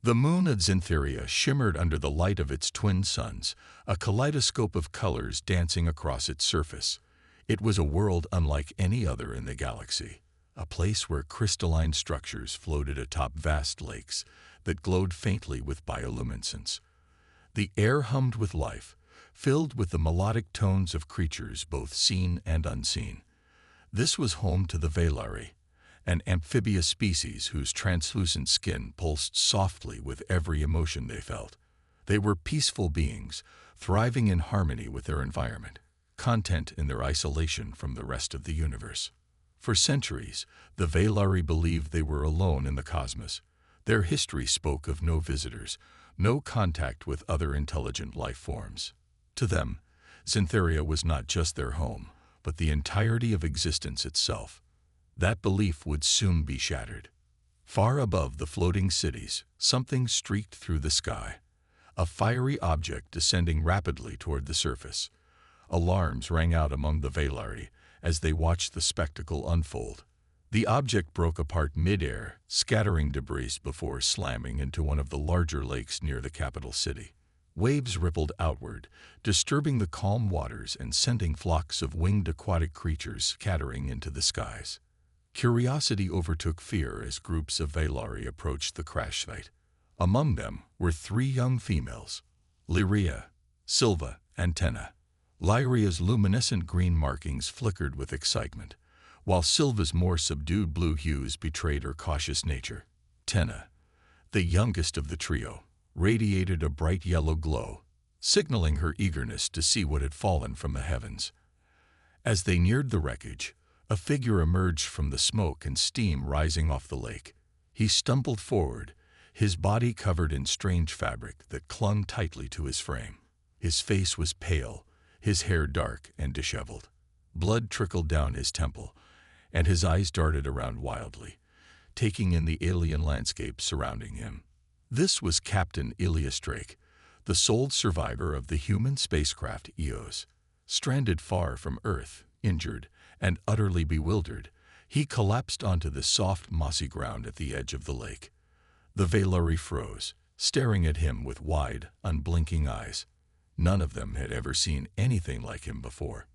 The moon of Xantheria shimmered under the light of its twin suns, a kaleidoscope of colors dancing across its surface. It was a world unlike any other in the galaxy, a place where crystalline structures floated atop vast lakes that glowed faintly with bioluminescence. The air hummed with life, filled with the melodic tones of creatures both seen and unseen. This was home to the Velari, an amphibious species whose translucent skin pulsed softly with every emotion they felt. They were peaceful beings, thriving in harmony with their environment, content in their isolation from the rest of the universe. For centuries, the Velari believed they were alone in the cosmos. Their history spoke of no visitors, no contact with other intelligent life forms. To them, Xantheria was not just their home, but the entirety of existence itself. That belief would soon be shattered. Far above the floating cities, something streaked through the sky, a fiery object descending rapidly toward the surface. Alarms rang out among the Velari as they watched the spectacle unfold. The object broke apart mid-air, scattering debris before slamming into one of the larger lakes near the capital city. Waves rippled outward, disturbing the calm waters and sending flocks of winged aquatic creatures scattering into the skies. Curiosity overtook fear as groups of Velari approached the crash site. Among them were 3 young females, Lyria, Silva, and Tenna. Lyria's luminescent green markings flickered with excitement, while Silva's more subdued blue hues betrayed her cautious nature. Tenna, the youngest of the trio, radiated a bright yellow glow, signaling her eagerness to see what had fallen from the heavens. As they neared the wreckage, a figure emerged from the smoke and steam rising off the lake. He stumbled forward, his body covered in strange fabric that clung tightly to his frame. His face was pale, his hair dark and disheveled. Blood trickled down his temple, and his eyes darted around wildly, taking in the alien landscape surrounding him. This was Captain Ilias Drake, the sole survivor of the human spacecraft Eos. Stranded far from Earth, injured, and utterly bewildered, he collapsed onto the soft, mossy ground at the edge of the lake. The Velari froze, staring at him with wide, unblinking eyes. None of them had ever seen anything like him before.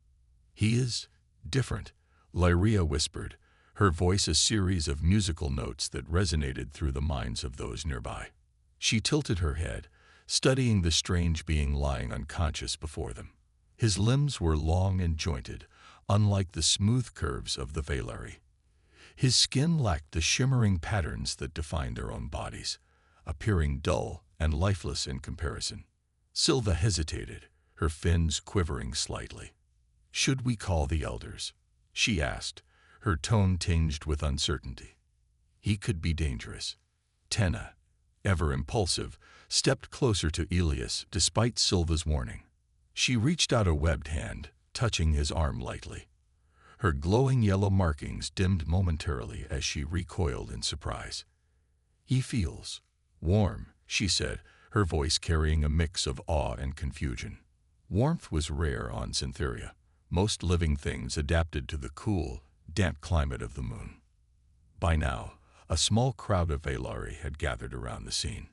"He is different," Lyria whispered, her voice a series of musical notes that resonated through the minds of those nearby. She tilted her head, studying the strange being lying unconscious before them. His limbs were long and jointed, unlike the smooth curves of the Velari. His skin lacked the shimmering patterns that defined their own bodies, appearing dull and lifeless in comparison. Silva hesitated, her fins quivering slightly. "Should we call the elders?" she asked, her tone tinged with uncertainty. "He could be dangerous." Tenna, ever impulsive, stepped closer to Ilias despite Silva's warning. She reached out a webbed hand, touching his arm lightly. Her glowing yellow markings dimmed momentarily as she recoiled in surprise. "He feels warm," she said, her voice carrying a mix of awe and confusion. Warmth was rare on Xantheria. Most living things adapted to the cool, damp climate of the moon. By now, a small crowd of Velari had gathered around the scene.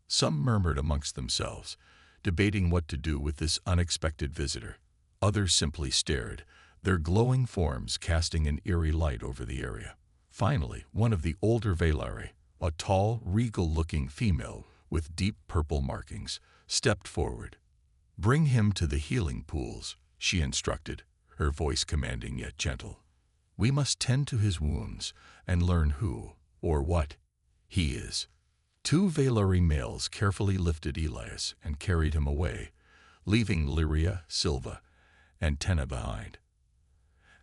Some murmured amongst themselves, debating what to do with this unexpected visitor. Others simply stared, their glowing forms casting an eerie light over the area. Finally, one of the older Velari, a tall, regal-looking female with deep purple markings, stepped forward. "Bring him to the healing pools," she instructed, her voice commanding yet gentle. "We must tend to his wounds and learn who, or what, he is." 2 Velari males carefully lifted Elias and carried him away, leaving Lyria, Silva, and Tenna behind.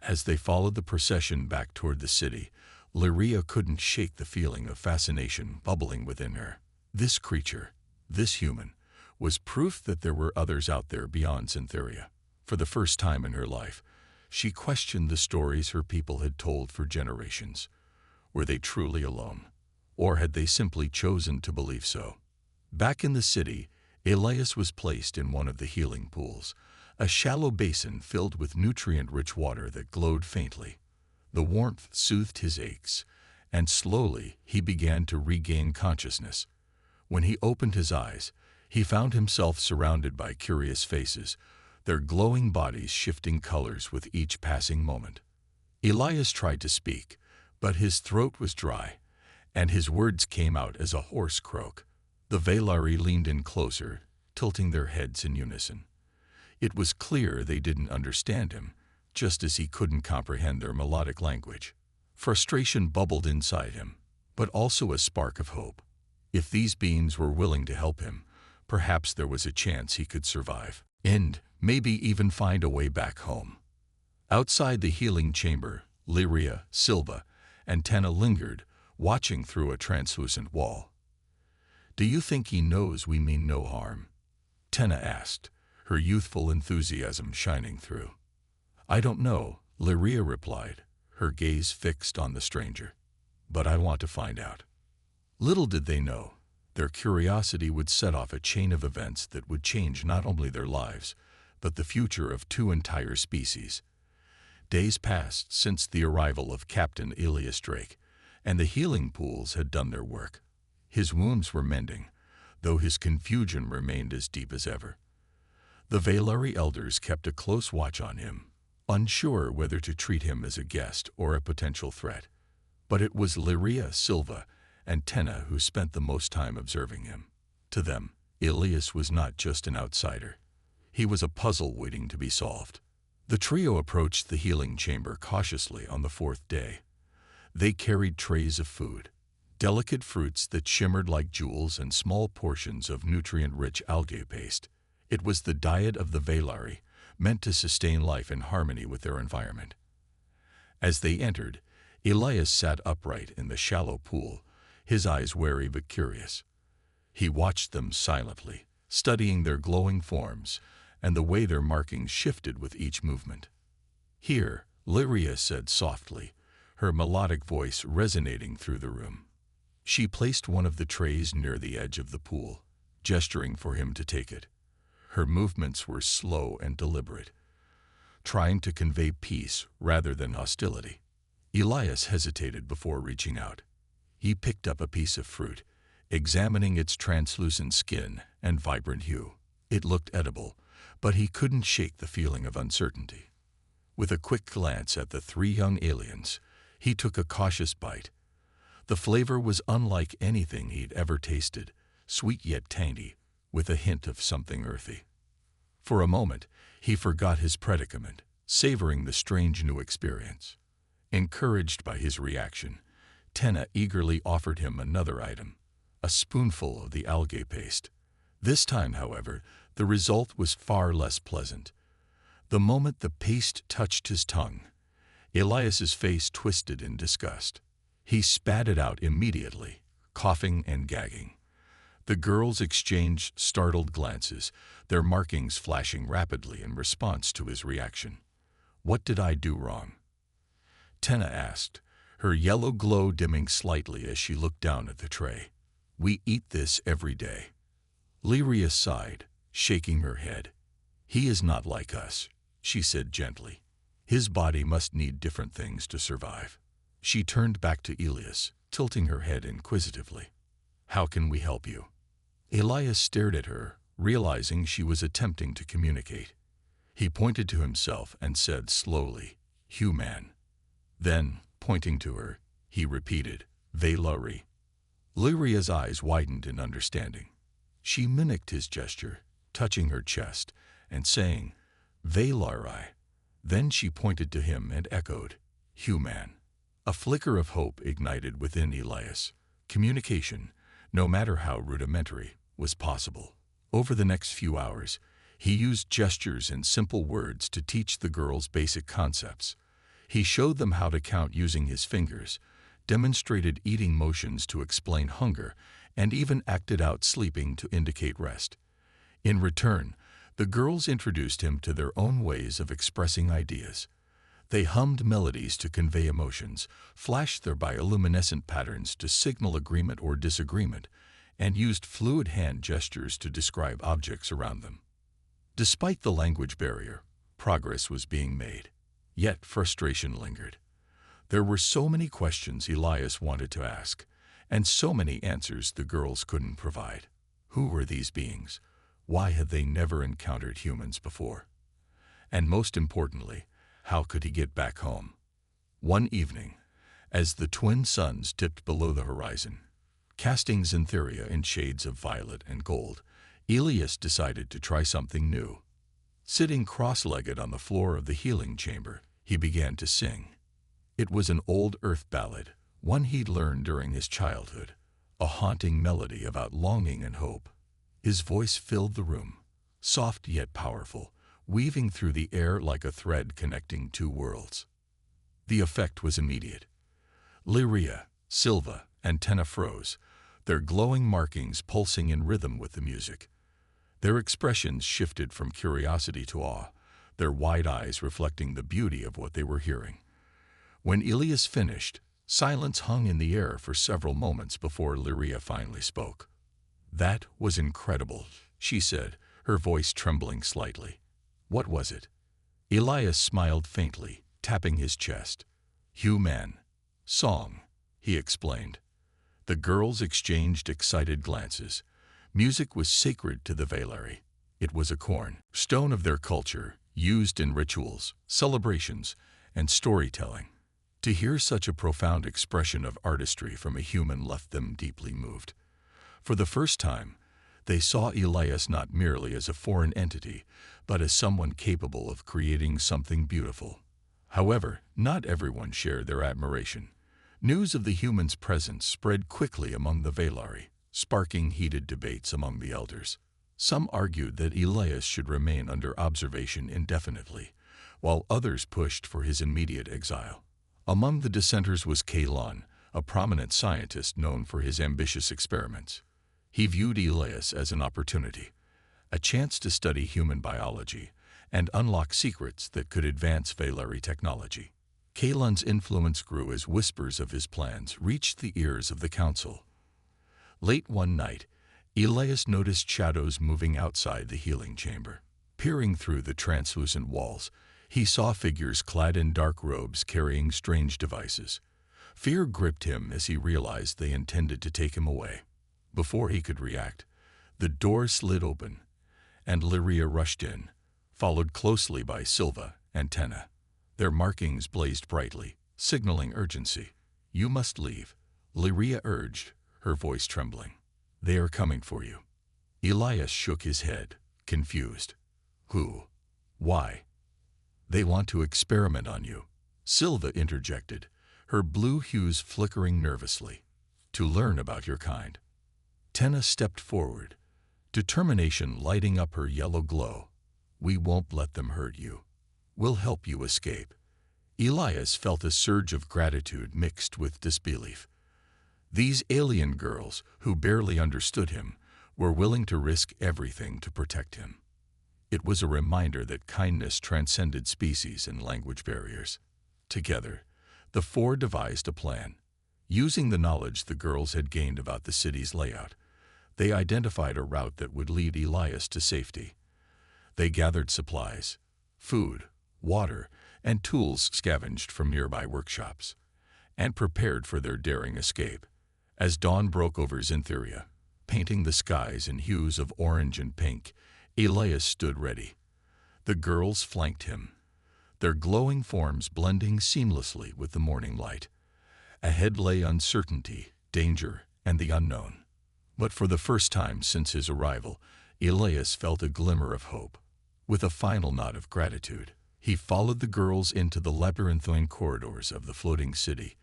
As they followed the procession back toward the city, Lyria couldn't shake the feeling of fascination bubbling within her. This creature, this human, was proof that there were others out there beyond Xantheria. For the first time in her life, she questioned the stories her people had told for generations. Were they truly alone? Or had they simply chosen to believe so? Back in the city, Elias was placed in one of the healing pools, a shallow basin filled with nutrient-rich water that glowed faintly. The warmth soothed his aches, and slowly he began to regain consciousness. When he opened his eyes, he found himself surrounded by curious faces, their glowing bodies shifting colors with each passing moment. Elias tried to speak, but his throat was dry, and his words came out as a hoarse croak. The Velari leaned in closer, tilting their heads in unison. It was clear they didn't understand him, just as he couldn't comprehend their melodic language. Frustration bubbled inside him, but also a spark of hope. If these beings were willing to help him, perhaps there was a chance he could survive, and maybe even find a way back home. Outside the healing chamber, Lyria, Silva, and Tenna lingered, watching through a translucent wall. "Do you think he knows we mean no harm?" Tenna asked, her youthful enthusiasm shining through. "I don't know," Lyria replied, her gaze fixed on the stranger. "But I want to find out." Little did they know, their curiosity would set off a chain of events that would change not only their lives, but the future of two entire species. Days passed since the arrival of Captain Elias Drake, and the healing pools had done their work. His wounds were mending, though his confusion remained as deep as ever. The Velari elders kept a close watch on him, unsure whether to treat him as a guest or a potential threat. But it was Lyria, Silva, and Tenna who spent the most time observing him. To them, Elias was not just an outsider. He was a puzzle waiting to be solved. The trio approached the healing chamber cautiously on the fourth day. They carried trays of food, delicate fruits that shimmered like jewels and small portions of nutrient-rich algae paste. It was the diet of the Velari, meant to sustain life in harmony with their environment. As they entered, Elias sat upright in the shallow pool, his eyes wary but curious. He watched them silently, studying their glowing forms and the way their markings shifted with each movement. "Here," Lyria said softly, her melodic voice resonating through the room. She placed one of the trays near the edge of the pool, gesturing for him to take it. Her movements were slow and deliberate, trying to convey peace rather than hostility. Elias hesitated before reaching out. He picked up a piece of fruit, examining its translucent skin and vibrant hue. It looked edible, but he couldn't shake the feeling of uncertainty. With a quick glance at the three young aliens, he took a cautious bite. The flavor was unlike anything he'd ever tasted, sweet yet tangy, with a hint of something earthy. For a moment, he forgot his predicament, savoring the strange new experience. Encouraged by his reaction, Tenna eagerly offered him another item, a spoonful of the algae paste. This time, however, the result was far less pleasant. The moment the paste touched his tongue, Elias's face twisted in disgust. He spat it out immediately, coughing and gagging. The girls exchanged startled glances, their markings flashing rapidly in response to his reaction. "What did I do wrong?" Tenna asked, her yellow glow dimming slightly as she looked down at the tray. "We eat this every day." Lyria sighed, shaking her head. "He is not like us," she said gently. "His body must need different things to survive." She turned back to Elias, tilting her head inquisitively. "How can we help you?" Elias stared at her, realizing she was attempting to communicate. He pointed to himself and said slowly, "Human." Then, pointing to her, he repeated, "Velari." Lyria's eyes widened in understanding. She mimicked his gesture, touching her chest and saying, "Velari." Then she pointed to him and echoed, "Human." A flicker of hope ignited within Elias. Communication, no matter how rudimentary, was possible. Over the next few hours, he used gestures and simple words to teach the girls basic concepts. He showed them how to count using his fingers, demonstrated eating motions to explain hunger, and even acted out sleeping to indicate rest. In return, the girls introduced him to their own ways of expressing ideas. They hummed melodies to convey emotions, flashed their bioluminescent patterns to signal agreement or disagreement, and used fluid hand gestures to describe objects around them. Despite the language barrier, progress was being made. Yet frustration lingered. There were so many questions Elias wanted to ask, And so many answers the girls couldn't provide. Who were these beings? Why had they never encountered humans before? And most importantly, how could he get back home? One evening, as the twin suns dipped below the horizon, casting Xantheria in shades of violet and gold, Elias decided to try something new. Sitting cross-legged on the floor of the healing chamber, he began to sing. It was an old earth ballad, one he'd learned during his childhood, a haunting melody about longing and hope. His voice filled the room, soft yet powerful, weaving through the air like a thread connecting two worlds. The effect was immediate. Lyria, Silva, and Tenna froze, their glowing markings pulsing in rhythm with the music. Their expressions shifted from curiosity to awe, their wide eyes reflecting the beauty of what they were hearing. When Elias finished, silence hung in the air for several moments before Lyria finally spoke. "That was incredible," she said, her voice trembling slightly. "What was it?" Elias smiled faintly, tapping his chest. "Human. Song," he explained. The girls exchanged excited glances. Music was sacred to the Valeri. It was a cornerstone of their culture, used in rituals, celebrations, and storytelling. To hear such a profound expression of artistry from a human left them deeply moved. For the first time, they saw Elias not merely as a foreign entity, but as someone capable of creating something beautiful. However, not everyone shared their admiration. News of the human's presence spread quickly among the Valeri, sparking heated debates among the elders. Some argued that Elias should remain under observation indefinitely, while others pushed for his immediate exile. Among the dissenters was Kalon, a prominent scientist known for his ambitious experiments. He viewed Elias as an opportunity, a chance to study human biology and unlock secrets that could advance Valeri technology. Kalon's influence grew as whispers of his plans reached the ears of the council. Late one night, Elias noticed shadows moving outside the healing chamber. Peering through the translucent walls, he saw figures clad in dark robes carrying strange devices. Fear gripped him as he realized they intended to take him away. Before he could react, the door slid open, and Lyria rushed in, followed closely by Silva and Tenna. Their markings blazed brightly, signaling urgency. "You must leave," Lyria urged, her voice trembling. "They are coming for you." Elias shook his head, confused. "Who? Why?" "They want to experiment on you," Silva interjected, her blue hues flickering nervously. "To learn about your kind." Tenna stepped forward, determination lighting up her yellow glow. "We won't let them hurt you. We'll help you escape." Elias felt a surge of gratitude mixed with disbelief. These alien girls, who barely understood him, were willing to risk everything to protect him. It was a reminder that kindness transcended species and language barriers. Together, the four devised a plan. Using the knowledge the girls had gained about the city's layout, they identified a route that would lead Elias to safety. They gathered supplies, food, water, and tools scavenged from nearby workshops, and prepared for their daring escape. As dawn broke over Xantheria, painting the skies in hues of orange and pink, Elias stood ready. The girls flanked him, their glowing forms blending seamlessly with the morning light. Ahead lay uncertainty, danger, and the unknown. But for the first time since his arrival, Elias felt a glimmer of hope. With a final nod of gratitude, he followed the girls into the labyrinthine corridors of the floating city,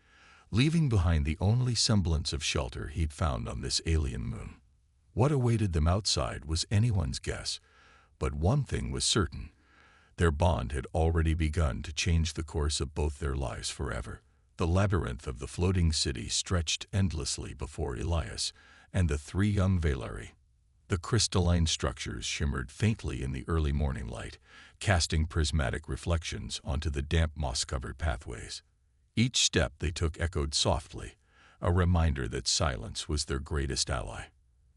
leaving behind the only semblance of shelter he'd found on this alien moon. What awaited them outside was anyone's guess, but one thing was certain. Their bond had already begun to change the course of both their lives forever. The labyrinth of the floating city stretched endlessly before Elias and the three young Valeri. The crystalline structures shimmered faintly in the early morning light, casting prismatic reflections onto the damp moss-covered pathways. Each step they took echoed softly, a reminder that silence was their greatest ally.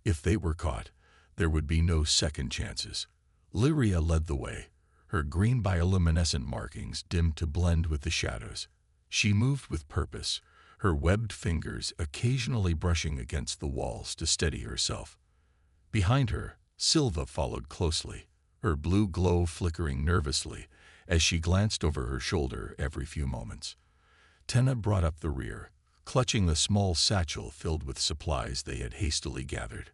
If they were caught, there would be no second chances. Lyria led the way, her green bioluminescent markings dimmed to blend with the shadows. She moved with purpose, her webbed fingers occasionally brushing against the walls to steady herself. Behind her, Silva followed closely, her blue glow flickering nervously as she glanced over her shoulder every few moments. Tenna brought up the rear, clutching the small satchel filled with supplies they had hastily gathered.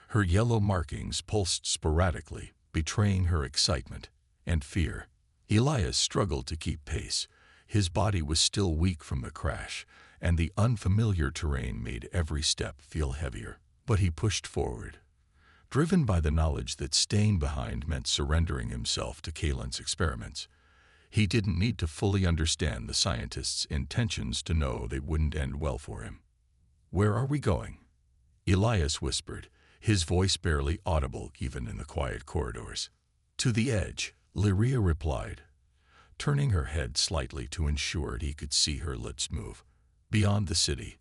Her yellow markings pulsed sporadically, betraying her excitement and fear. Elias struggled to keep pace. His body was still weak from the crash, and the unfamiliar terrain made every step feel heavier. But he pushed forward, driven by the knowledge that staying behind meant surrendering himself to Kalen's experiments. He didn't need to fully understand the scientists' intentions to know they wouldn't end well for him. "Where are we going?" Elias whispered, his voice barely audible even in the quiet corridors. "To the edge," Lyria replied, turning her head slightly to ensure he could see her lips move. "Beyond the city.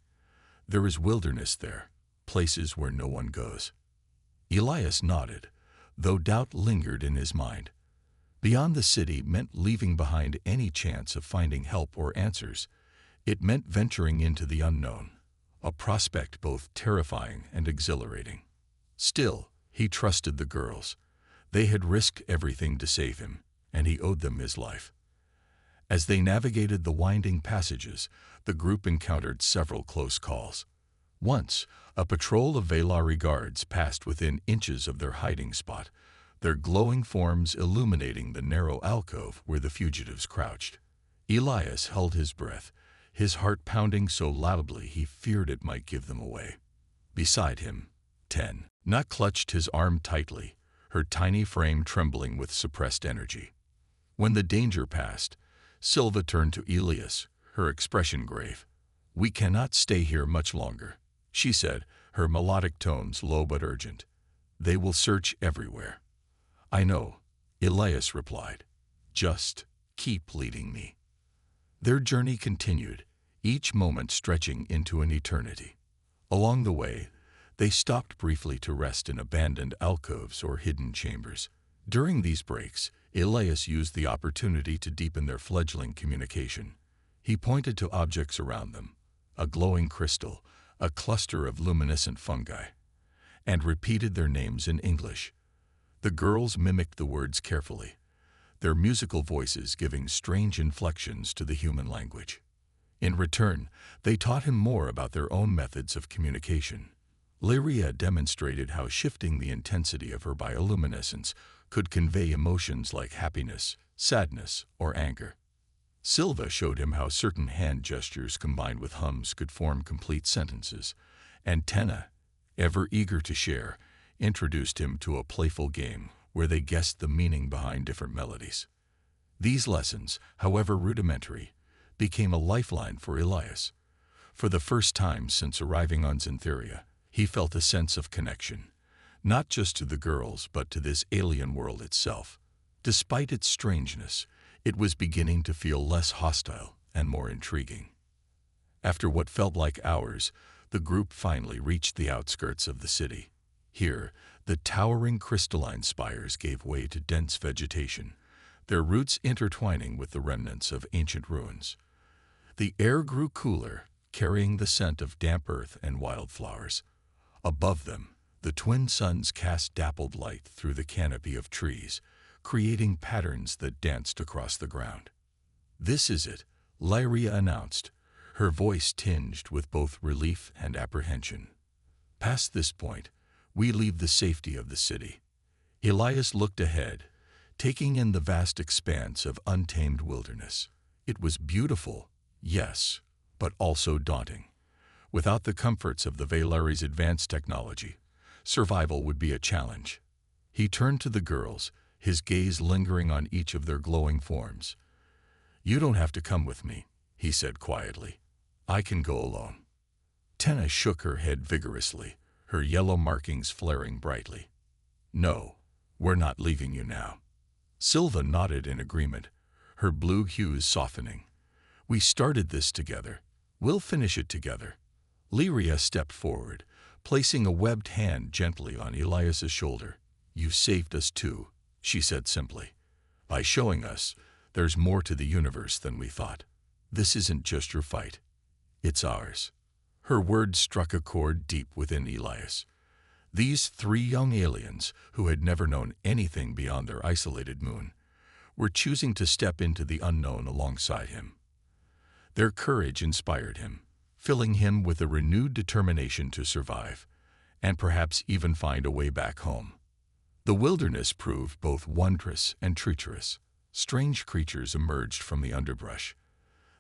There is wilderness there, places where no one goes." Elias nodded, though doubt lingered in his mind. Beyond the city meant leaving behind any chance of finding help or answers. It meant venturing into the unknown, a prospect both terrifying and exhilarating. Still, he trusted the girls. They had risked everything to save him, and he owed them his life. As they navigated the winding passages, the group encountered several close calls. Once, a patrol of Velari guards passed within inches of their hiding spot, their glowing forms illuminating the narrow alcove where the fugitives crouched. Elias held his breath, his heart pounding so loudly he feared it might give them away. Beside him, Tenna clutched his arm tightly, her tiny frame trembling with suppressed energy. When the danger passed, Silva turned to Elias, her expression grave. "We cannot stay here much longer," she said, her melodic tones low but urgent. "They will search everywhere." "I know," Elias replied. "Just keep leading me." Their journey continued, each moment stretching into an eternity. Along the way, they stopped briefly to rest in abandoned alcoves or hidden chambers. During these breaks, Elias used the opportunity to deepen their fledgling communication. He pointed to objects around them, a glowing crystal, a cluster of luminescent fungi, and repeated their names in English. The girls mimicked the words carefully, their musical voices giving strange inflections to the human language. In return, they taught him more about their own methods of communication. Lyria demonstrated how shifting the intensity of her bioluminescence could convey emotions like happiness, sadness, or anger. Silva showed him how certain hand gestures combined with hums could form complete sentences, and Tenna, ever eager to share, introduced him to a playful game where they guessed the meaning behind different melodies. These lessons, however rudimentary, became a lifeline for Elias. For the first time since arriving on Xantheria, he felt a sense of connection, not just to the girls but to this alien world itself. Despite its strangeness, it was beginning to feel less hostile and more intriguing. After what felt like hours, the group finally reached the outskirts of the city. Here, the towering crystalline spires gave way to dense vegetation, their roots intertwining with the remnants of ancient ruins. The air grew cooler, carrying the scent of damp earth and wildflowers. Above them, the twin suns cast dappled light through the canopy of trees, creating patterns that danced across the ground. "This is it," Lyria announced, her voice tinged with both relief and apprehension. "Past this point, we leave the safety of the city." Elias looked ahead, taking in the vast expanse of untamed wilderness. It was beautiful, yes, but also daunting. Without the comforts of the Velari's advanced technology, survival would be a challenge. He turned to the girls, his gaze lingering on each of their glowing forms. "You don't have to come with me," he said quietly. "I can go alone." Tenna shook her head vigorously, her yellow markings flaring brightly. "No, we're not leaving you now." Silva nodded in agreement, her blue hues softening. "We started this together. We'll finish it together." Lyria stepped forward, placing a webbed hand gently on Elias's shoulder. "You saved us too," she said simply, "by showing us there's more to the universe than we thought. This isn't just your fight. It's ours. Her words struck a chord deep within Elias. These three young aliens, who had never known anything beyond their isolated moon, were choosing to step into the unknown alongside him. Their courage inspired him, filling him with a renewed determination to survive, and perhaps even find a way back home. The wilderness proved both wondrous and treacherous. Strange creatures emerged from the underbrush,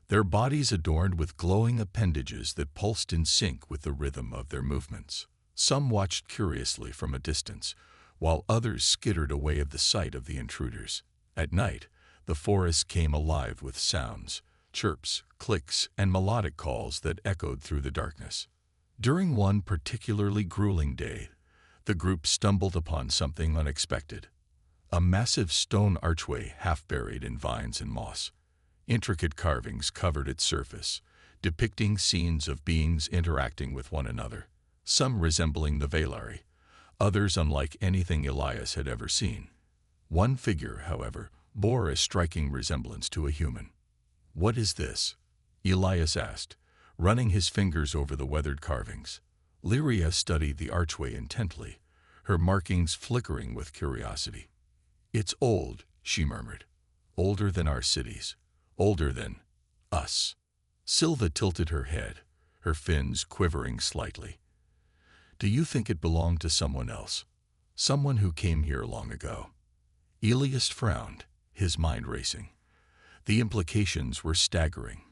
their bodies adorned with glowing appendages that pulsed in sync with the rhythm of their movements. Some watched curiously from a distance, while others skittered away at the sight of the intruders. At night, the forest came alive with sounds, chirps, clicks, and melodic calls that echoed through the darkness. During one particularly grueling day, the group stumbled upon something unexpected. A massive stone archway half buried in vines and moss. Intricate carvings covered its surface, depicting scenes of beings interacting with one another, some resembling the Velari, others unlike anything Elias had ever seen. One figure, however, bore a striking resemblance to a human. "What is this?" Elias asked, running his fingers over the weathered carvings. Lyria studied the archway intently, her markings flickering with curiosity. "It's old," she murmured. "Older than our cities. Older than us." Silva tilted her head, her fins quivering slightly. "Do you think it belonged to someone else? Someone who came here long ago?" Elias frowned, his mind racing. The implications were staggering.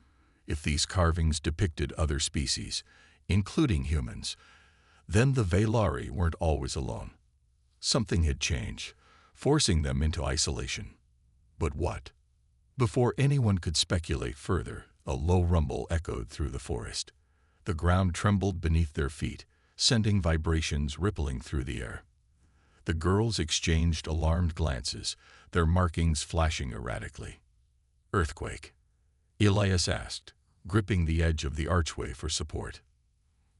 If these carvings depicted other species, including humans, then the Velari weren't always alone. Something had changed, forcing them into isolation. But what? Before anyone could speculate further, a low rumble echoed through the forest. The ground trembled beneath their feet, sending vibrations rippling through the air. The girls exchanged alarmed glances, their markings flashing erratically. "Earthquake?" Elias asked, gripping the edge of the archway for support.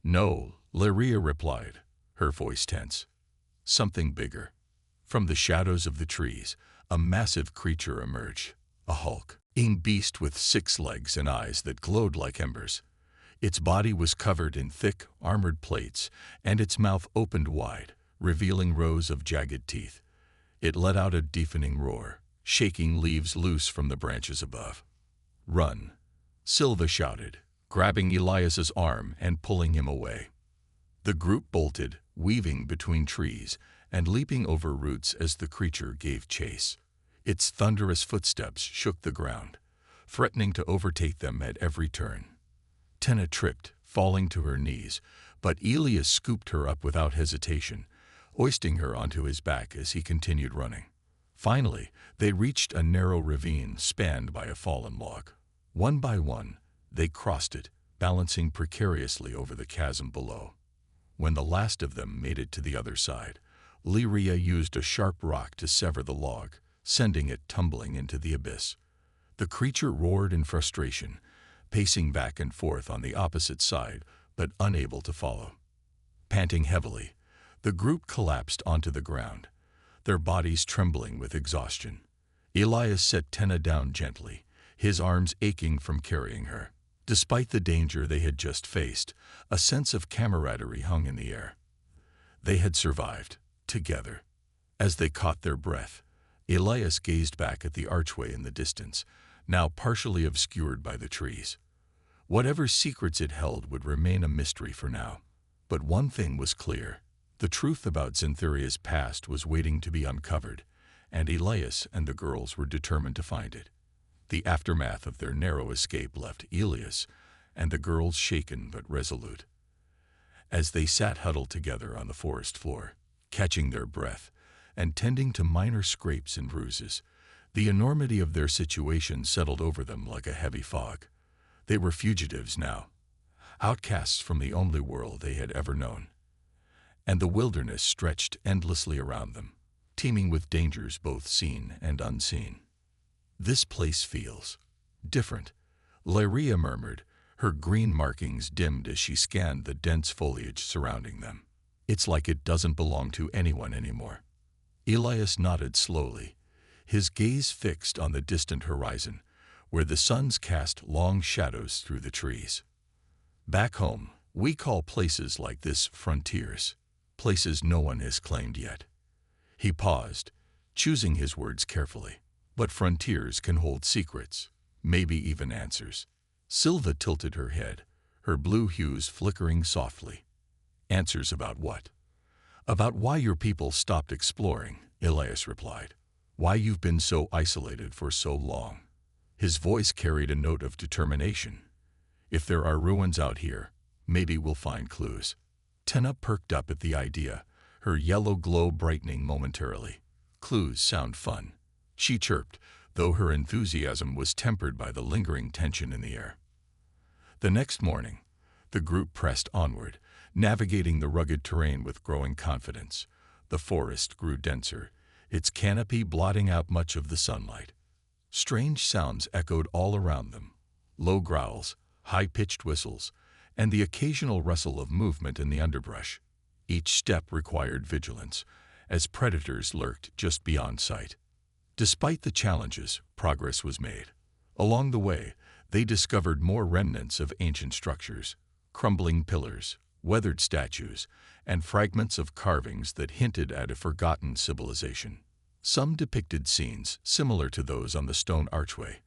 "No," Lyria replied, her voice tense. "Something bigger." From the shadows of the trees, a massive creature emerged, a hulking beast with 6 legs and eyes that glowed like embers. Its body was covered in thick, armored plates, and its mouth opened wide, revealing rows of jagged teeth. It let out a deafening roar, shaking leaves loose from the branches above. "Run," Silva shouted, grabbing Elias's arm and pulling him away. The group bolted, weaving between trees and leaping over roots as the creature gave chase. Its thunderous footsteps shook the ground, threatening to overtake them at every turn. Tenna tripped, falling to her knees, but Elias scooped her up without hesitation, hoisting her onto his back as he continued running. Finally, they reached a narrow ravine spanned by a fallen log. One by one, they crossed it, balancing precariously over the chasm below. When the last of them made it to the other side, Lyria used a sharp rock to sever the log, sending it tumbling into the abyss. The creature roared in frustration, pacing back and forth on the opposite side, but unable to follow. Panting heavily, the group collapsed onto the ground, their bodies trembling with exhaustion. Elias set Tenna down gently, his arms aching from carrying her. Despite the danger they had just faced, a sense of camaraderie hung in the air. They had survived, together. As they caught their breath, Elias gazed back at the archway in the distance, now partially obscured by the trees. Whatever secrets it held would remain a mystery for now. But one thing was clear. The truth about Xanthuria's past was waiting to be uncovered, and Elias and the girls were determined to find it. The aftermath of their narrow escape left Elias and the girls shaken but resolute. As they sat huddled together on the forest floor, catching their breath and tending to minor scrapes and bruises, the enormity of their situation settled over them like a heavy fog. They were fugitives now, outcasts from the only world they had ever known. And the wilderness stretched endlessly around them, teeming with dangers both seen and unseen. "This place feels different," Lyria murmured, her green markings dimmed as she scanned the dense foliage surrounding them. "It's like it doesn't belong to anyone anymore." Elias nodded slowly, his gaze fixed on the distant horizon, where the suns cast long shadows through the trees. Back home, we call places like this frontiers, places no one has claimed yet. He paused, choosing his words carefully. But frontiers can hold secrets, maybe even answers. Silva tilted her head, her blue hues flickering softly. Answers about what? About why your people stopped exploring, Elias replied. Why you've been so isolated for so long. His voice carried a note of determination. If there are ruins out here, maybe we'll find clues. Tenna perked up at the idea, her yellow glow brightening momentarily. Clues sound fun, she chirped, though her enthusiasm was tempered by the lingering tension in the air. The next morning, the group pressed onward, navigating the rugged terrain with growing confidence. The forest grew denser, its canopy blotting out much of the sunlight. Strange sounds echoed all around them. Low growls, high-pitched whistles, and the occasional rustle of movement in the underbrush. Each step required vigilance, as predators lurked just beyond sight. Despite the challenges, progress was made. Along the way, they discovered more remnants of ancient structures, crumbling pillars, weathered statues, and fragments of carvings that hinted at a forgotten civilization. Some depicted scenes similar to those on the stone archway.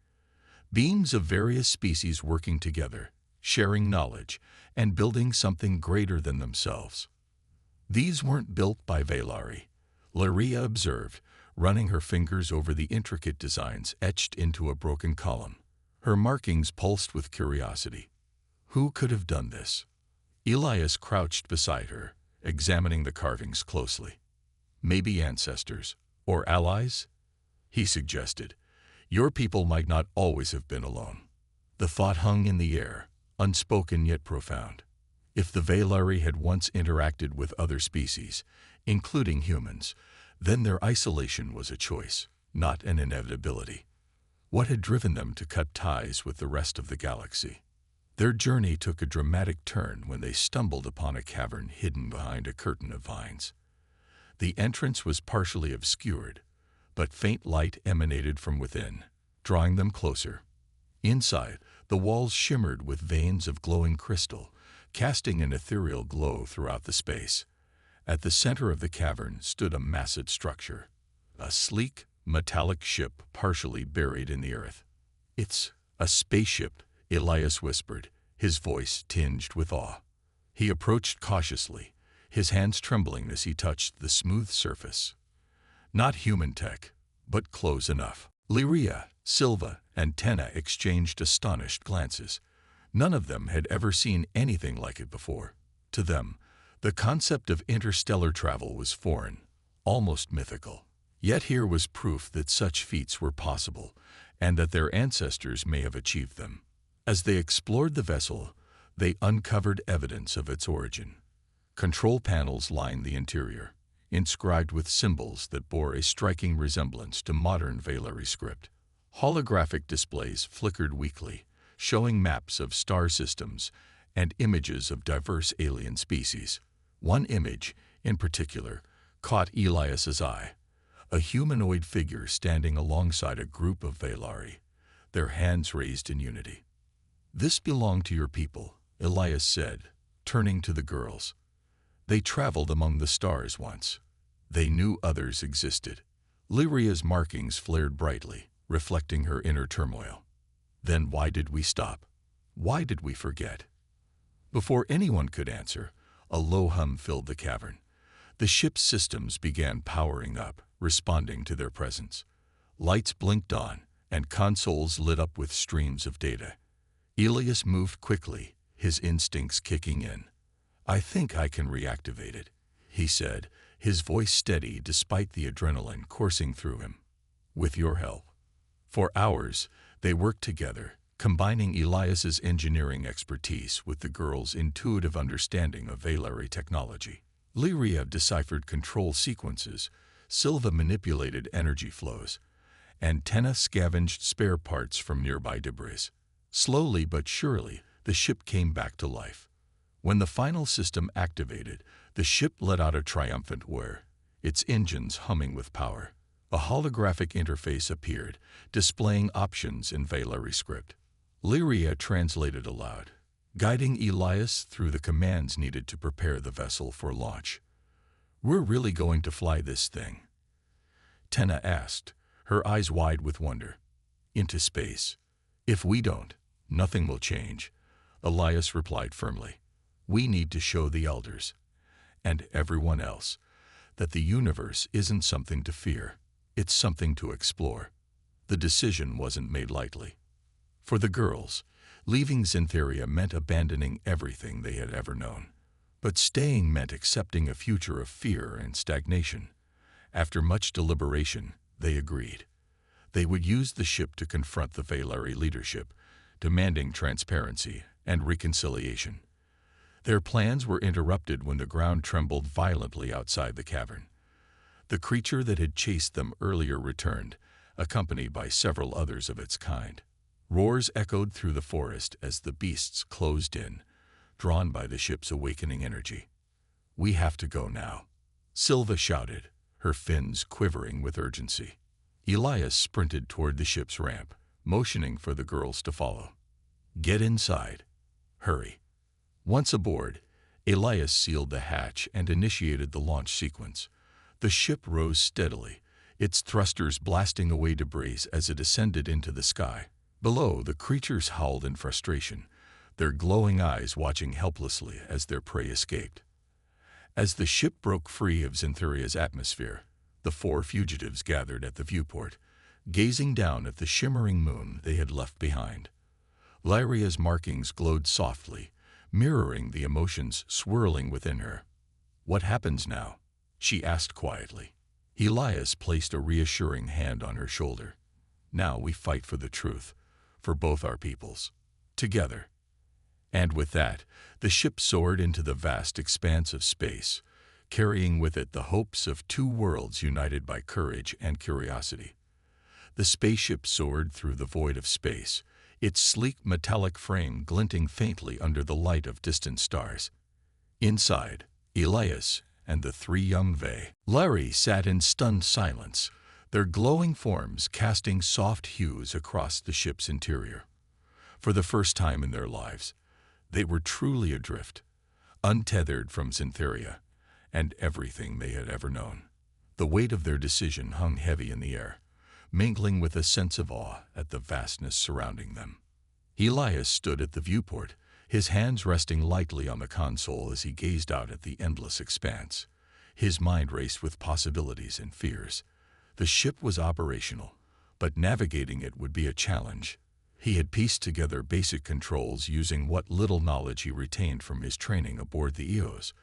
Beings of various species working together, sharing knowledge, and building something greater than themselves. These weren't built by Velari, Lyria observed, running her fingers over the intricate designs etched into a broken column. Her markings pulsed with curiosity. Who could have done this? Elias crouched beside her, examining the carvings closely. Maybe ancestors, or allies? He suggested. Your people might not always have been alone. The thought hung in the air, unspoken yet profound. If the Velari had once interacted with other species, including humans, then their isolation was a choice, not an inevitability. What had driven them to cut ties with the rest of the galaxy? Their journey took a dramatic turn when they stumbled upon a cavern hidden behind a curtain of vines. The entrance was partially obscured, but faint light emanated from within, drawing them closer. Inside, the walls shimmered with veins of glowing crystal, casting an ethereal glow throughout the space. At the center of the cavern stood a massive structure, a sleek, metallic ship partially buried in the earth. "It's a spaceship," Elias whispered, his voice tinged with awe. He approached cautiously, his hands trembling as he touched the smooth surface. Not human tech, but close enough. Lyria, Silva, and Tenna exchanged astonished glances. None of them had ever seen anything like it before. To them, the concept of interstellar travel was foreign, almost mythical. Yet here was proof that such feats were possible, and that their ancestors may have achieved them. As they explored the vessel, they uncovered evidence of its origin. Control panels lined the interior, inscribed with symbols that bore a striking resemblance to modern Velari script. Holographic displays flickered weakly, showing maps of star systems and images of diverse alien species. One image, in particular, caught Elias's eye. A humanoid figure standing alongside a group of Velari, their hands raised in unity. "This belonged to your people," Elias said, turning to the girls. "They traveled among the stars once. They knew others existed." Lyria's markings flared brightly, reflecting her inner turmoil. "Then why did we stop? Why did we forget?" Before anyone could answer, a low hum filled the cavern. The ship's systems began powering up, responding to their presence. Lights blinked on, and consoles lit up with streams of data. Elias moved quickly, his instincts kicking in. "I think I can reactivate it," he said, his voice steady despite the adrenaline coursing through him. "With your help." For hours, they worked together, combining Elias's engineering expertise with the girls' intuitive understanding of Velari technology. Lyria deciphered control sequences, Silva manipulated energy flows, and Tenna scavenged spare parts from nearby debris. Slowly but surely, the ship came back to life. When the final system activated, the ship let out a triumphant whir, its engines humming with power. A holographic interface appeared, displaying options in Velari script. Lyria translated aloud. guiding Elias through the commands needed to prepare the vessel for launch. "We're really going to fly this thing?" Tenna asked, her eyes wide with wonder. "Into space. If we don't, nothing will change," Elias replied firmly. "We need to show the elders, and everyone else, that the universe isn't something to fear, it's something to explore." The decision wasn't made lightly. For the girls, leaving Xantheria meant abandoning everything they had ever known. But staying meant accepting a future of fear and stagnation. After much deliberation, they agreed. They would use the ship to confront the Vaylari leadership, demanding transparency and reconciliation. Their plans were interrupted when the ground trembled violently outside the cavern. The creature that had chased them earlier returned, accompanied by several others of its kind. Roars echoed through the forest as the beasts closed in, drawn by the ship's awakening energy. "We have to go now," Silva shouted, her fins quivering with urgency. Elias sprinted toward the ship's ramp, motioning for the girls to follow. "Get inside. Hurry." Once aboard, Elias sealed the hatch and initiated the launch sequence. The ship rose steadily, its thrusters blasting away debris as it ascended into the sky. Below, the creatures howled in frustration, their glowing eyes watching helplessly as their prey escaped. As the ship broke free of Xantheria's atmosphere, the four fugitives gathered at the viewport, gazing down at the shimmering moon they had left behind. Lyria's markings glowed softly, mirroring the emotions swirling within her. "What happens now?" she asked quietly. Elias placed a reassuring hand on her shoulder. "Now we fight for the truth, for both our peoples, together." And with that, the ship soared into the vast expanse of space, carrying with it the hopes of two worlds united by courage and curiosity. The spaceship soared through the void of space, its sleek metallic frame glinting faintly under the light of distant stars. Inside, Elias and the three young Vaylari sat in stunned silence, their glowing forms casting soft hues across the ship's interior. For the first time in their lives, they were truly adrift, untethered from Xantheria and everything they had ever known. The weight of their decision hung heavy in the air, mingling with a sense of awe at the vastness surrounding them. Elias stood at the viewport, his hands resting lightly on the console as he gazed out at the endless expanse. His mind raced with possibilities and fears. The ship was operational, but navigating it would be a challenge. He had pieced together basic controls using what little knowledge he retained from his training aboard the Eos,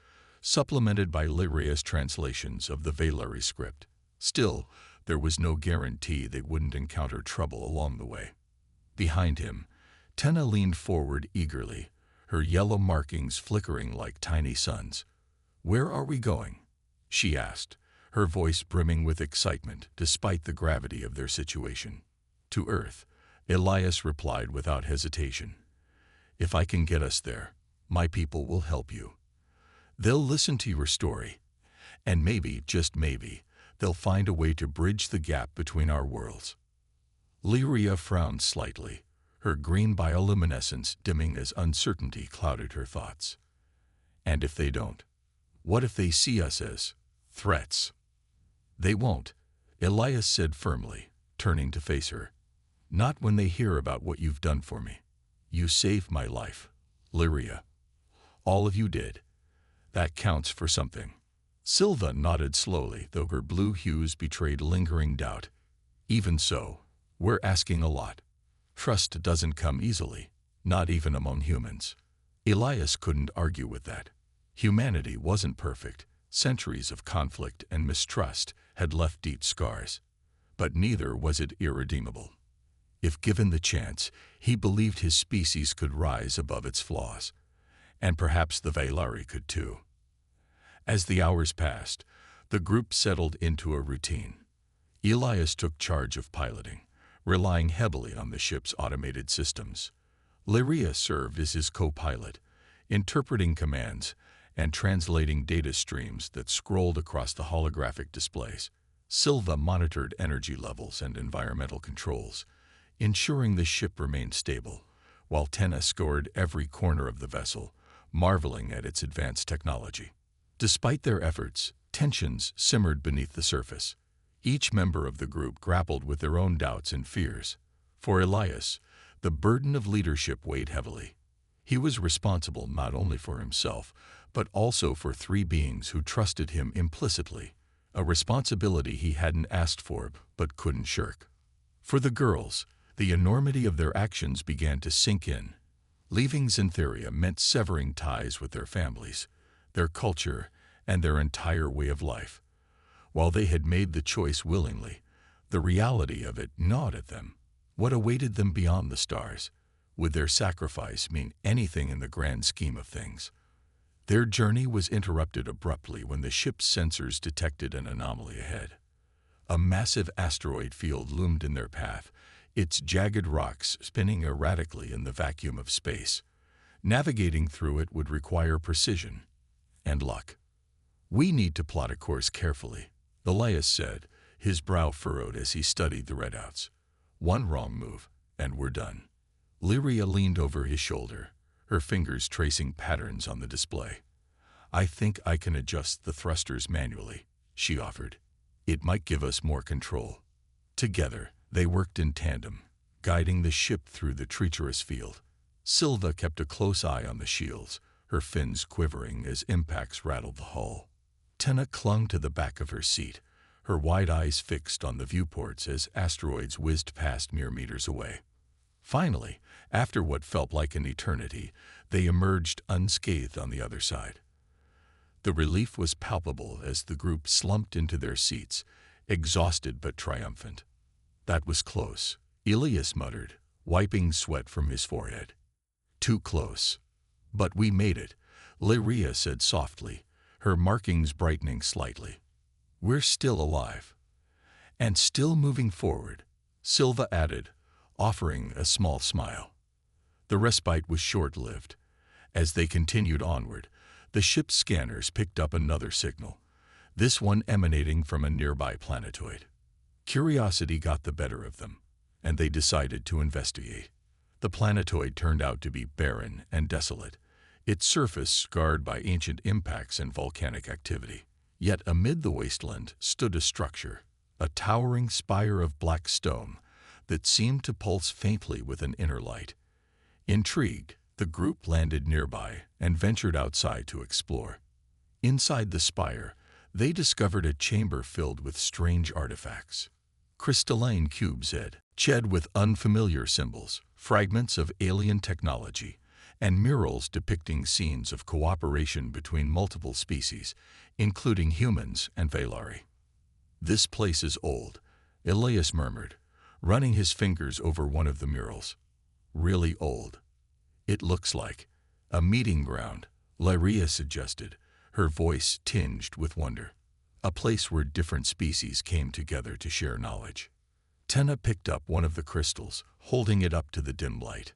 supplemented by Lyria's translations of the Vaylari script. Still, there was no guarantee they wouldn't encounter trouble along the way. Behind him, Tenna leaned forward eagerly, her yellow markings flickering like tiny suns. "Where are we going?" she asked, her voice brimming with excitement despite the gravity of their situation. "To Earth," Elias replied without hesitation. "If I can get us there, my people will help you. They'll listen to your story, and maybe, just maybe, they'll find a way to bridge the gap between our worlds." Lyria frowned slightly, her green bioluminescence dimming as uncertainty clouded her thoughts. "And if they don't? What if they see us as threats?" "They won't," Elias said firmly, turning to face her. "Not when they hear about what you've done for me. You saved my life, Lyria. All of you did. That counts for something." Silva nodded slowly, though her blue hues betrayed lingering doubt. "Even so, we're asking a lot. Trust doesn't come easily, not even among humans." Elias couldn't argue with that. Humanity wasn't perfect. Centuries of conflict and mistrust had left deep scars. But neither was it irredeemable. If given the chance, he believed his species could rise above its flaws. And perhaps the Vaylari could too. As the hours passed, the group settled into a routine. Elias took charge of piloting, relying heavily on the ship's automated systems. Lyria served as his co-pilot, interpreting commands and translating data streams that scrolled across the holographic displays. Silva monitored energy levels and environmental controls, ensuring the ship remained stable, while Tenna scoured every corner of the vessel, marveling at its advanced technology. Despite their efforts, tensions simmered beneath the surface. Each member of the group grappled with their own doubts and fears. For Elias, the burden of leadership weighed heavily. He was responsible not only for himself, but also for three beings who trusted him implicitly, a responsibility he hadn't asked for but couldn't shirk. For the girls, the enormity of their actions began to sink in. Leaving Xantheria meant severing ties with their families, their culture, and their entire way of life. While they had made the choice willingly, the reality of it gnawed at them. What awaited them beyond the stars? Would their sacrifice mean anything in the grand scheme of things? Their journey was interrupted abruptly when the ship's sensors detected an anomaly ahead. A massive asteroid field loomed in their path, its jagged rocks spinning erratically in the vacuum of space. Navigating through it would require precision and luck. "We need to plot a course carefully," Elias said, his brow furrowed as he studied the readouts. "One wrong move, and we're done." Lyria leaned over his shoulder, her fingers tracing patterns on the display. "I think I can adjust the thrusters manually," she offered. "It might give us more control." Together, they worked in tandem, guiding the ship through the treacherous field. Silva kept a close eye on the shields, her fins quivering as impacts rattled the hull. Tenna clung to the back of her seat, her wide eyes fixed on the viewports as asteroids whizzed past mere meters away. Finally, after what felt like an eternity, they emerged unscathed on the other side. The relief was palpable as the group slumped into their seats, exhausted but triumphant. "That was close," Elias muttered, wiping sweat from his forehead. "Too close. But we made it," Lyria said softly, her markings brightening slightly. "We're still alive. And still moving forward," Silva added, offering a small smile. The respite was short-lived. As they continued onward, the ship's scanners picked up another signal, this one emanating from a nearby planetoid. Curiosity got the better of them, and they decided to investigate. The planetoid turned out to be barren and desolate, its surface scarred by ancient impacts and volcanic activity. Yet amid the wasteland stood a structure, a towering spire of black stone that seemed to pulse faintly with an inner light. Intrigued, the group landed nearby and ventured outside to explore. Inside the spire, they discovered a chamber filled with strange artifacts. Crystalline cubes etched with unfamiliar symbols, fragments of alien technology, and murals depicting scenes of cooperation between multiple species, including humans and Valari. "This place is old," Elias murmured, running his fingers over one of the murals. "Really old. It looks like a meeting ground," Lyria suggested, her voice tinged with wonder. "A place where different species came together to share knowledge." Tenna picked up one of the crystals, holding it up to the dim light.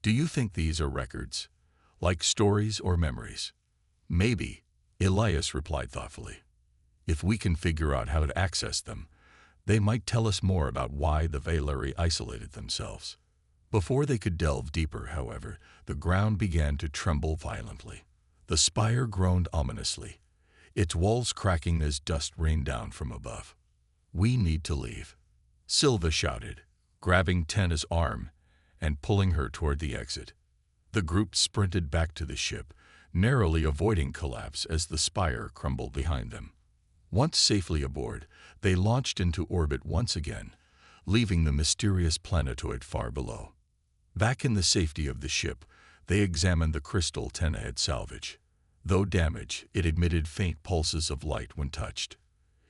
"Do you think these are records? Like stories or memories?" "Maybe," Elias replied thoughtfully. "If we can figure out how to access them, they might tell us more about why the Valari isolated themselves." Before they could delve deeper, however, the ground began to tremble violently. The spire groaned ominously, its walls cracking as dust rained down from above. "We need to leave," Silva shouted, grabbing Tenna's arm and pulling her toward the exit. The group sprinted back to the ship, narrowly avoiding collapse as the spire crumbled behind them. Once safely aboard, they launched into orbit once again, leaving the mysterious planetoid far below. Back in the safety of the ship, they examined the crystal Tenna had salvaged. Though damaged, it emitted faint pulses of light when touched.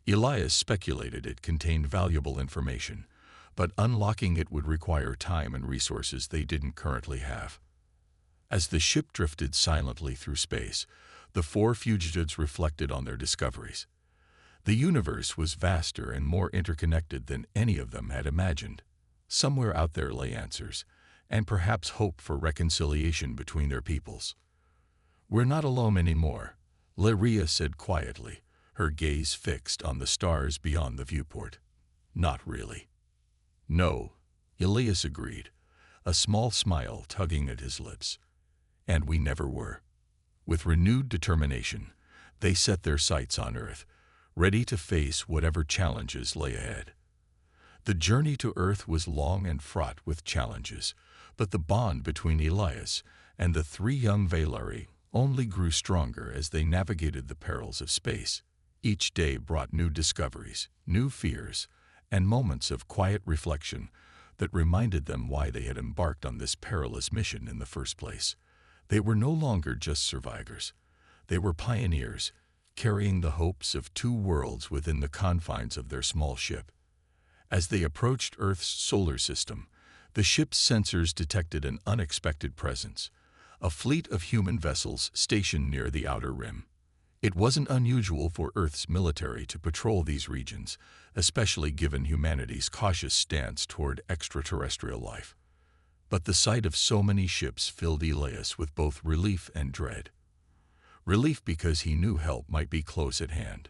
Elias speculated it contained valuable information, but unlocking it would require time and resources they didn't currently have. As the ship drifted silently through space, the four fugitives reflected on their discoveries. The universe was vaster and more interconnected than any of them had imagined. Somewhere out there lay answers, and perhaps hope for reconciliation between their peoples. "We're not alone anymore," Lyria said quietly, her gaze fixed on the stars beyond the viewport. "Not really." "No," Elias agreed, a small smile tugging at his lips. And we never were. With renewed determination, they set their sights on Earth, ready to face whatever challenges lay ahead. The journey to Earth was long and fraught with challenges, but the bond between Elias and the three young Valari only grew stronger as they navigated the perils of space. Each day brought new discoveries, new fears, and moments of quiet reflection that reminded them why they had embarked on this perilous mission in the first place. They were no longer just survivors. They were pioneers, carrying the hopes of two worlds within the confines of their small ship. As they approached Earth's solar system, the ship's sensors detected an unexpected presence, a fleet of human vessels stationed near the outer rim. It wasn't unusual for Earth's military to patrol these regions, especially given humanity's cautious stance toward extraterrestrial life. But the sight of so many ships filled Elias with both relief and dread. Relief because he knew help might be close at hand.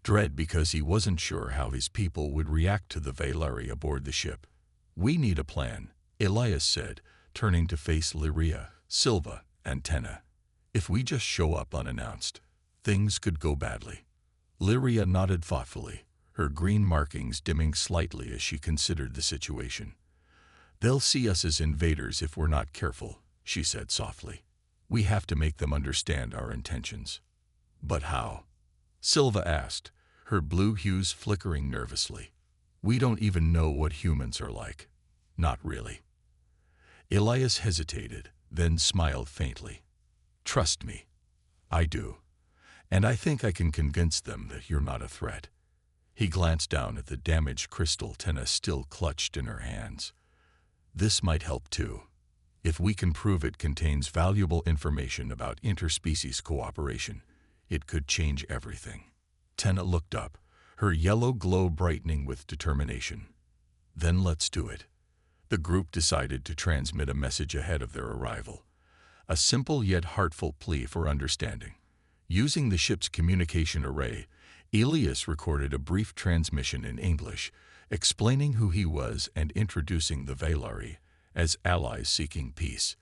Dread because he wasn't sure how his people would react to the Valari aboard the ship. "We need a plan," Elias said, turning to face Lyria, Silva, and Tenna. "If we just show up unannounced, things could go badly." Lyria nodded thoughtfully, her green markings dimming slightly as she considered the situation. "They'll see us as invaders if we're not careful," she said softly. "We have to make them understand our intentions." "But how?" Silva asked, her blue hues flickering nervously. "We don't even know what humans are like." "Not really." Elias hesitated, then smiled faintly. "Trust me, I do. And I think I can convince them that you're not a threat." He glanced down at the damaged crystal Tenna still clutched in her hands. "This might help too. If we can prove it contains valuable information about interspecies cooperation, it could change everything." Tenna looked up, her yellow glow brightening with determination. "Then let's do it." The group decided to transmit a message ahead of their arrival, a simple yet heartful plea for understanding. Using the ship's communication array, Elias recorded a brief transmission in English, explaining who he was and introducing the Valari as allies seeking peace.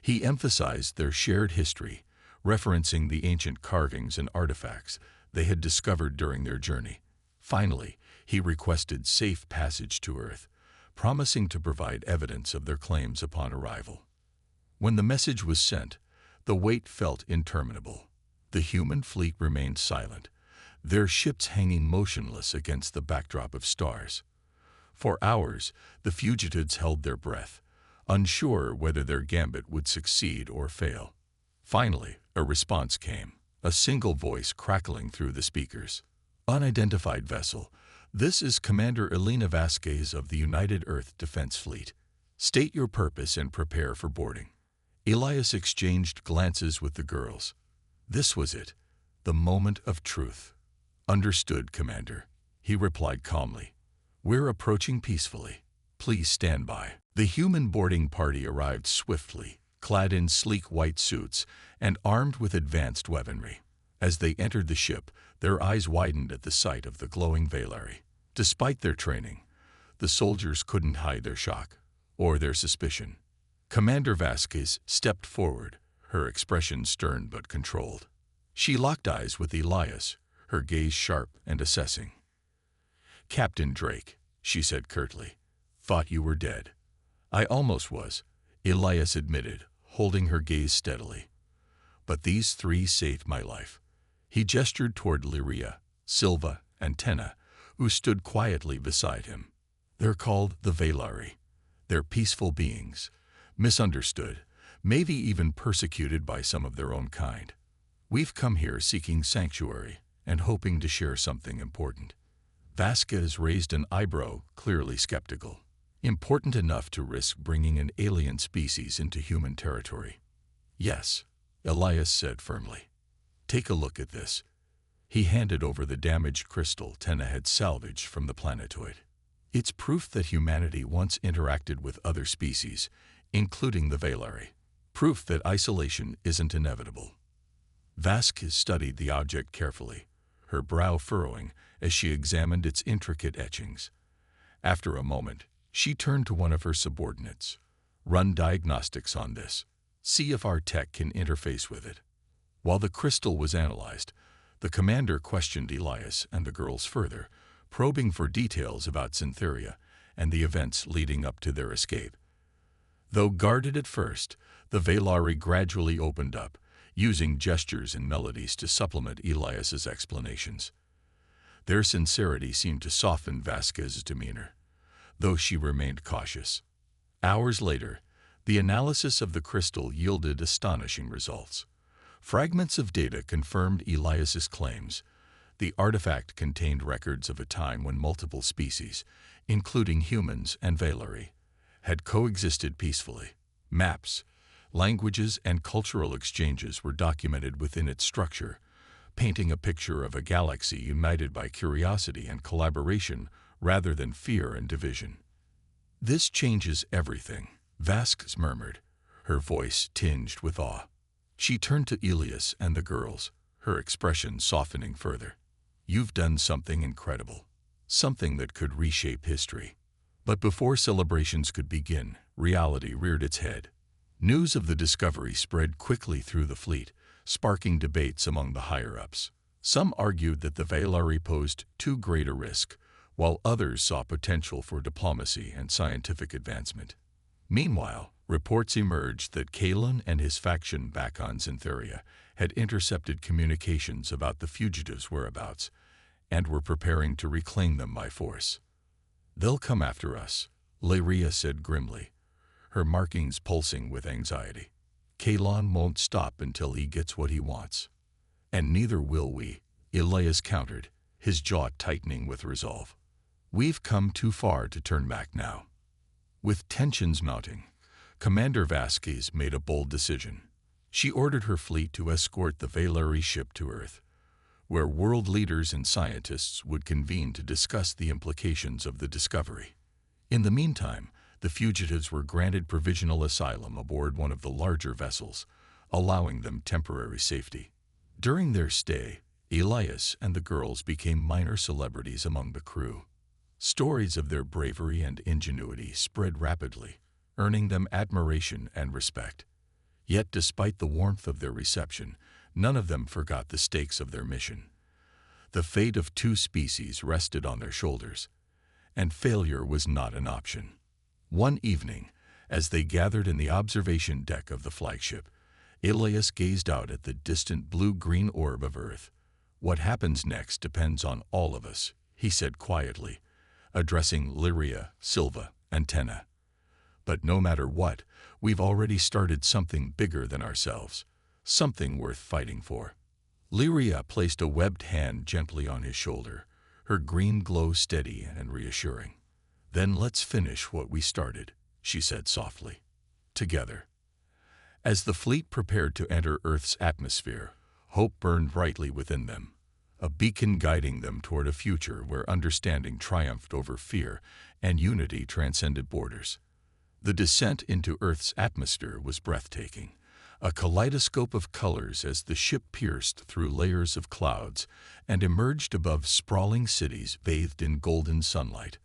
He emphasized their shared history, referencing the ancient carvings and artifacts they had discovered during their journey. Finally, he requested safe passage to Earth, promising to provide evidence of their claims upon arrival. When the message was sent, the wait felt interminable. The human fleet remained silent, their ships hanging motionless against the backdrop of stars. For hours, the fugitives held their breath, unsure whether their gambit would succeed or fail. Finally, a response came, a single voice crackling through the speakers. "Unidentified vessel. This is Commander Elena Vasquez of the United Earth Defense Fleet. State your purpose and prepare for boarding." Elias exchanged glances with the girls. This was it, the moment of truth. "Understood, Commander," he replied calmly. "We're approaching peacefully. Please stand by." The human boarding party arrived swiftly, clad in sleek white suits and armed with advanced weaponry. As they entered the ship, their eyes widened at the sight of the glowing Valari. Despite their training, the soldiers couldn't hide their shock or their suspicion. Commander Vasquez stepped forward, her expression stern but controlled. She locked eyes with Elias, her gaze sharp and assessing. "Captain Drake," she said curtly, "thought you were dead." "I almost was," Elias admitted, holding her gaze steadily. "But these three saved my life." He gestured toward Lyria, Silva, and Tenna, who stood quietly beside him. "They're called the Valari. They're peaceful beings, misunderstood, maybe even persecuted by some of their own kind. We've come here seeking sanctuary and hoping to share something important." Vasquez raised an eyebrow, clearly skeptical. "Important enough to risk bringing an alien species into human territory?" "Yes," Elias said firmly. "Take a look at this." He handed over the damaged crystal Tenna had salvaged from the planetoid. "It's proof that humanity once interacted with other species, including the Valari. Proof that isolation isn't inevitable." Vasquez studied the object carefully, her brow furrowing as she examined its intricate etchings. After a moment, she turned to one of her subordinates. Run diagnostics on this. See if our tech can interface with it. While the crystal was analyzed, the commander questioned Elias and the girls further, probing for details about Syntheria and the events leading up to their escape. Though guarded at first, the Velari gradually opened up, using gestures and melodies to supplement Elias's explanations. Their sincerity seemed to soften Vasquez's demeanor, though she remained cautious. Hours later, the analysis of the crystal yielded astonishing results. Fragments of data confirmed Elias's claims. The artifact contained records of a time when multiple species, including humans and Velari, had coexisted peacefully. Maps, languages, and cultural exchanges were documented within its structure, painting a picture of a galaxy united by curiosity and collaboration rather than fear and division. "This changes everything," Vasquez murmured, her voice tinged with awe. She turned to Elias and the girls, her expression softening further. "You've done something incredible, something that could reshape history." But before celebrations could begin, reality reared its head. News of the discovery spread quickly through the fleet, sparking debates among the higher-ups. Some argued that the Velari posed too great a risk, while others saw potential for diplomacy and scientific advancement. Meanwhile, reports emerged that Kalen and his faction back on Syntheria had intercepted communications about the fugitives' whereabouts and were preparing to reclaim them by force. "They'll come after us," Lyria said grimly, her markings pulsing with anxiety. "Kalon won't stop until he gets what he wants." "And neither will we," Elias countered, his jaw tightening with resolve. "We've come too far to turn back now." With tensions mounting, Commander Vasquez made a bold decision. She ordered her fleet to escort the Velari ship to Earth, where world leaders and scientists would convene to discuss the implications of the discovery. In the meantime, the fugitives were granted provisional asylum aboard one of the larger vessels, allowing them temporary safety. During their stay, Elias and the girls became minor celebrities among the crew. Stories of their bravery and ingenuity spread rapidly, earning them admiration and respect. Yet despite the warmth of their reception, none of them forgot the stakes of their mission. The fate of 2 species rested on their shoulders, and failure was not an option. One evening, as they gathered in the observation deck of the flagship, Elias gazed out at the distant blue-green orb of Earth. "What happens next depends on all of us," he said quietly, addressing Lyria, Silva, and Tenna. "But no matter what, we've already started something bigger than ourselves, something worth fighting for." Lyria placed a webbed hand gently on his shoulder, her green glow steady and reassuring. "Then let's finish what we started," she said softly. "Together." As the fleet prepared to enter Earth's atmosphere, hope burned brightly within them, a beacon guiding them toward a future where understanding triumphed over fear and unity transcended borders. The descent into Earth's atmosphere was breathtaking, a kaleidoscope of colors as the ship pierced through layers of clouds and emerged above sprawling cities bathed in golden sunlight.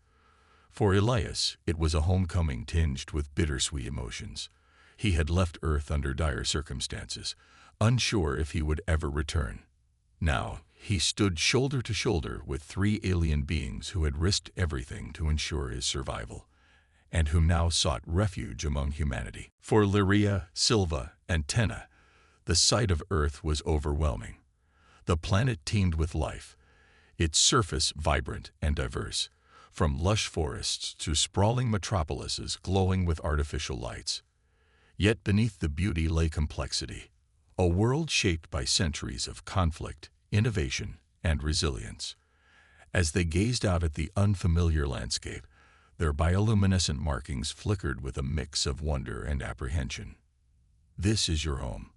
For Elias, it was a homecoming tinged with bittersweet emotions. He had left Earth under dire circumstances, unsure if he would ever return. Now, he stood shoulder to shoulder with 3 alien beings who had risked everything to ensure his survival, and who now sought refuge among humanity. For Lyria, Silva, and Tenna, the sight of Earth was overwhelming. The planet teemed with life, its surface vibrant and diverse, from lush forests to sprawling metropolises glowing with artificial lights. Yet beneath the beauty lay complexity, a world shaped by centuries of conflict, innovation, and resilience. As they gazed out at the unfamiliar landscape, their bioluminescent markings flickered with a mix of wonder and apprehension. "This is your home?"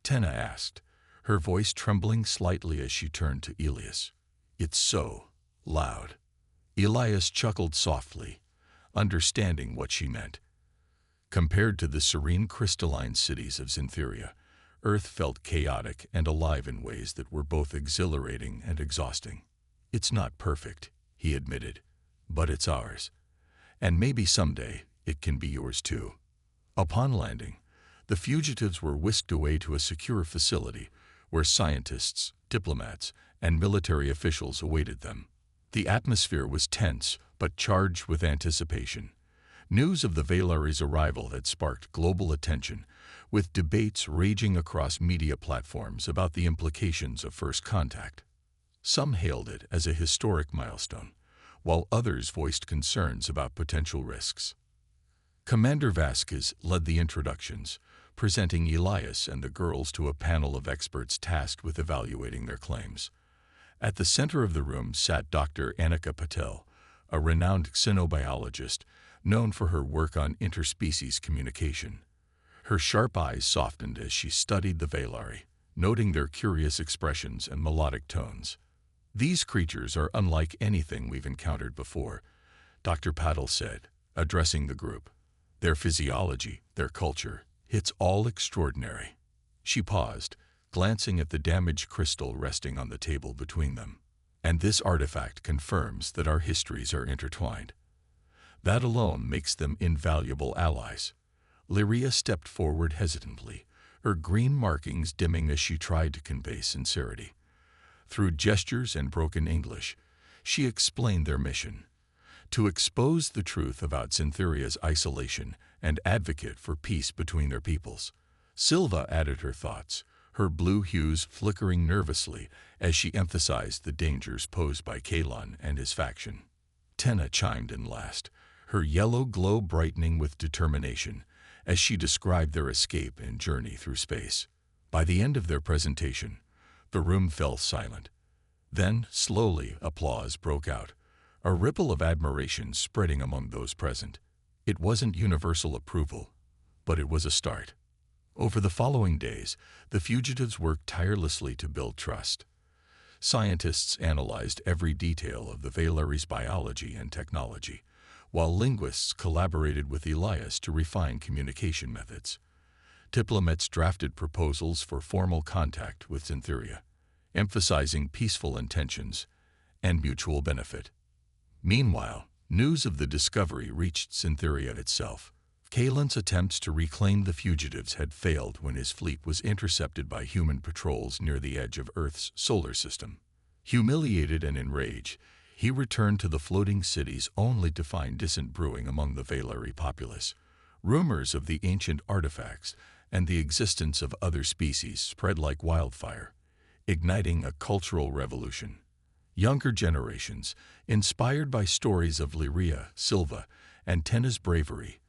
Tenna asked, her voice trembling slightly as she turned to Elias. "It's so loud." Elias chuckled softly, understanding what she meant. Compared to the serene crystalline cities of Syntheria, Earth felt chaotic and alive in ways that were both exhilarating and exhausting. "It's not perfect," he admitted, "but it's ours. And maybe someday it can be yours too." Upon landing, the fugitives were whisked away to a secure facility where scientists, diplomats, and military officials awaited them. The atmosphere was tense but charged with anticipation. News of the Valari's arrival had sparked global attention, with debates raging across media platforms about the implications of first contact. Some hailed it as a historic milestone, while others voiced concerns about potential risks. Commander Vasquez led the introductions, presenting Elias and the girls to a panel of experts tasked with evaluating their claims. At the center of the room sat Dr. Anika Patel, a renowned xenobiologist known for her work on interspecies communication. Her sharp eyes softened as she studied the Valari, noting their curious expressions and melodic tones. "These creatures are unlike anything we've encountered before," Dr. Patel said, addressing the group. "Their physiology, their culture, it's all extraordinary." She paused, glancing at the damaged crystal resting on the table between them. "And this artifact confirms that our histories are intertwined. That alone makes them invaluable allies." Lyria stepped forward hesitantly, her green markings dimming as she tried to convey sincerity. Through gestures and broken English, she explained their mission: to expose the truth about Syntheria's isolation and advocate for peace between their peoples. Silva added her thoughts, her blue hues flickering nervously as she emphasized the dangers posed by Kalon and his faction. Tenna chimed in last, her yellow glow brightening with determination as she described their escape and journey through space. By the end of their presentation, the room fell silent. Then, slowly, applause broke out, a ripple of admiration spreading among those present. It wasn't universal approval, but it was a start. Over the following days, the fugitives worked tirelessly to build trust. Scientists analyzed every detail of the Valari's biology and technology, while linguists collaborated with Elias to refine communication methods. Diplomats drafted proposals for formal contact with Syntheria, emphasizing peaceful intentions and mutual benefit. Meanwhile, news of the discovery reached Syntheria itself. Kalon's attempts to reclaim the fugitives had failed when his fleet was intercepted by human patrols near the edge of Earth's solar system. Humiliated and enraged, he returned to the floating cities only to find dissent brewing among the Valari populace. Rumors of the ancient artifacts and the existence of other species spread like wildfire, igniting a cultural revolution. Younger generations, inspired by stories of Lyria, Silva, and Tenna's bravery,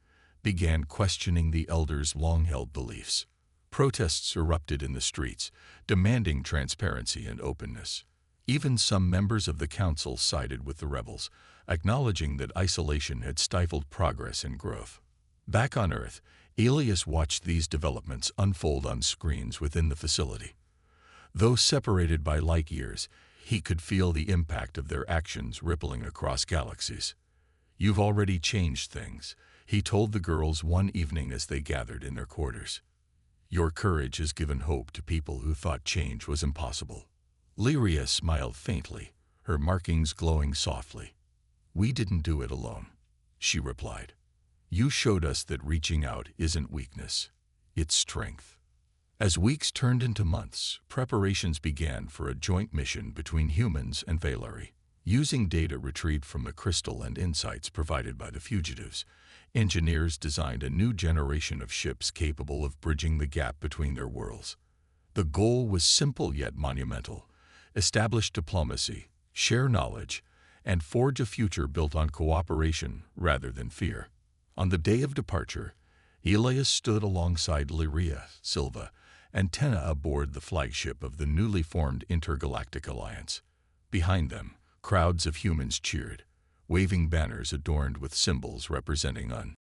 began questioning the elders' long-held beliefs. Protests erupted in the streets, demanding transparency and openness. Even some members of the council sided with the rebels, acknowledging that isolation had stifled progress and growth. Back on Earth, Elias watched these developments unfold on screens within the facility. Though separated by light years, he could feel the impact of their actions rippling across galaxies. "You've already changed things," he told the girls one evening as they gathered in their quarters. "Your courage has given hope to people who thought change was impossible." Lyria smiled faintly, her markings glowing softly. "We didn't do it alone," she replied. "You showed us that reaching out isn't weakness, it's strength." As weeks turned into months, preparations began for a joint mission between humans and Valari. Using data retrieved from the crystal and insights provided by the fugitives, engineers designed a new generation of ships capable of bridging the gap between their worlds. The goal was simple yet monumental: establish diplomacy, share knowledge, and forge a future built on cooperation rather than fear. On the day of departure, Elias stood alongside Lyria, Silva, and Tenna aboard the flagship of the newly formed Intergalactic Alliance. Behind them, crowds of humans cheered, waving banners adorned with symbols representing